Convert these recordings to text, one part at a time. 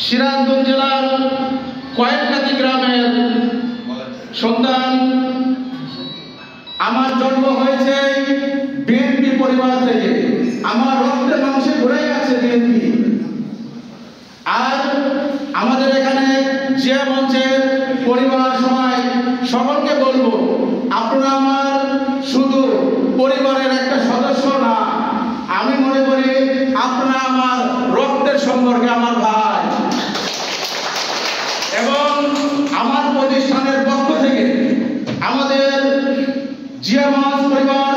সিরাজগঞ্জ জেলার কয়েকটি গ্রামের সন্তান। আমার জন্ম হয়েছে বিএনপি পরিবার থেকে, আমার রক্তে মাংসে ঘুরে গেছে বিএনপি। আর আমাদের এখানে যে মঞ্চের পরিবার সবাই সকলকে বলবো, আপনারা আমার শুধু পরিবারের একটা সদস্য না, আমি মনে করি আপনারা আমার রক্তের সম্পর্কে আমার ভাই। এবং আমার প্রতিষ্ঠানের পক্ষ থেকে আমাদের জিয়ামাজ পরিবার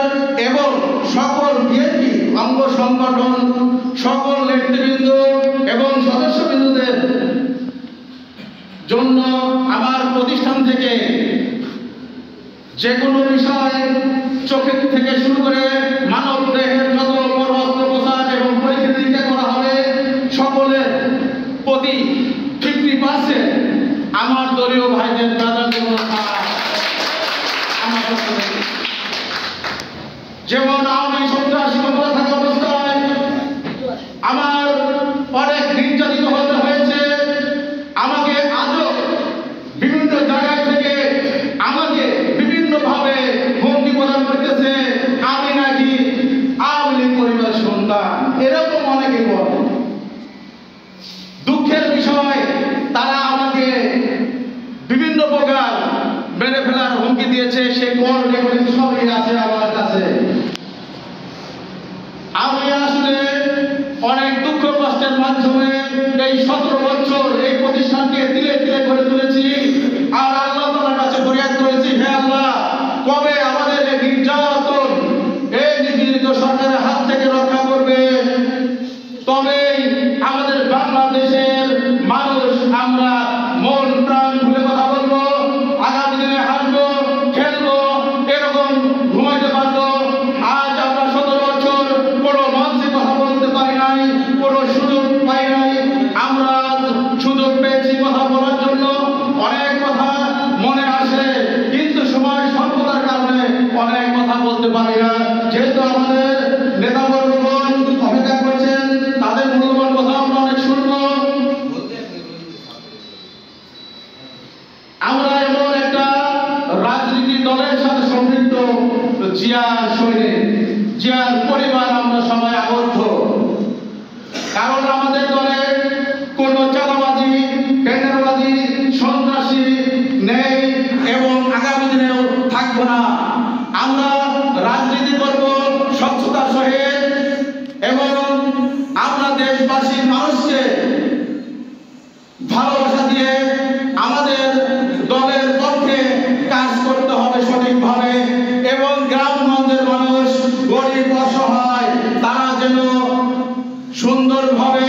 এবং সকল বিএনপি অঙ্গ সংগঠন, সকল নেতৃবৃন্দ এবং সদস্যবৃন্দদের জন্য আমার প্রতিষ্ঠান থেকে যে কোনো বিষয় চোখের থেকে শুরু করে মানব দেহের যত অস্ত্রোপচার এবং পরীক্ষা নিরীক্ষা করা হবে, সকলের প্রতি 50% আমার দলীয় ভাইদের প্রাধান্য। যেমন আমি সন্ত্রাসী ক্ষমতা থাকা অবস্থায় আমার অনেক নির্যাতিত হতে হয়েছে, আমাকে আজও বিভিন্ন জায়গায় থেকে আমাকে বিভিন্নভাবে হুমকি প্রদান করতেছে, আমি নাকি আওয়ামী লীগ পরিবার সন্তান, এরকম অনেকে বলে। দুঃখের বিষয়, তারা আমাকে বিভিন্ন প্রকার মেরে ফেলার হুমকি দিয়েছে, সে কল রেকর্ডিং সবই আছে আমার কাছে। আমি আসলে অনেক দুঃখ কষ্টের মাধ্যমে এই 17 বছর এই প্রতিষ্ঠানকে ধীরে ধীরে গড়ে তুলেছি। আর আল্লাহ তাআলার কাছে ফরিয়াদ করেছি, হে আল্লাহ, কবে আমাদের এই নির্যাতন, এই নিপীড়িত সরকারের হাত থেকে রক্ষা করবে, তবেই আমাদের বাংলাদেশের মানুষ আমরা মন প্রাণ খুলে কথা বলবো, আগামী দিনে হাসবো, খেলবো, এরকম ঘুমাইতে পারবো। আজ আমরা 17 বছর কোনো মঞ্চে কথা বলতে পারি নাই, কোনো সুযোগ পাই নাই। আমরা সুযোগ পেয়েছি কথা বলার জন্য, অনেক কথা মনে আসে, কিন্তু সময় স্বল্পতার কারণে অনেক কথা বলতে পারি না। যেহেতু আমাদের নেতাবর্গগণ অপেক্ষা করছেন, তাদের মূল্যবান কথা আমরা অনেক শুনবো। আমরা এমন একটা রাজনীতি দলের সাথে সম্পৃক্ত, জিয়ার সৈনিক, জিয়ার পরিবার আমরা সবাই আবদ্ধ। কারণ আমাদের দলে কোনো চাঁদাবাজি, টেন্ডারবাজি, সন্ত্রাসী নেই এবং আগামী দিনেও থাকবো না। আমরা রাজনীতি করব স্বচ্ছতার সহিত এবং আমরা দেশবাসীর মানুষকে ভালোবাসা দিয়ে আমাদের দলের পক্ষে কাজ করতে হবে সঠিকভাবে। এবং গ্রামগঞ্জের মানুষ, গরিব অসহায়, তারা যেন সুন্দরভাবে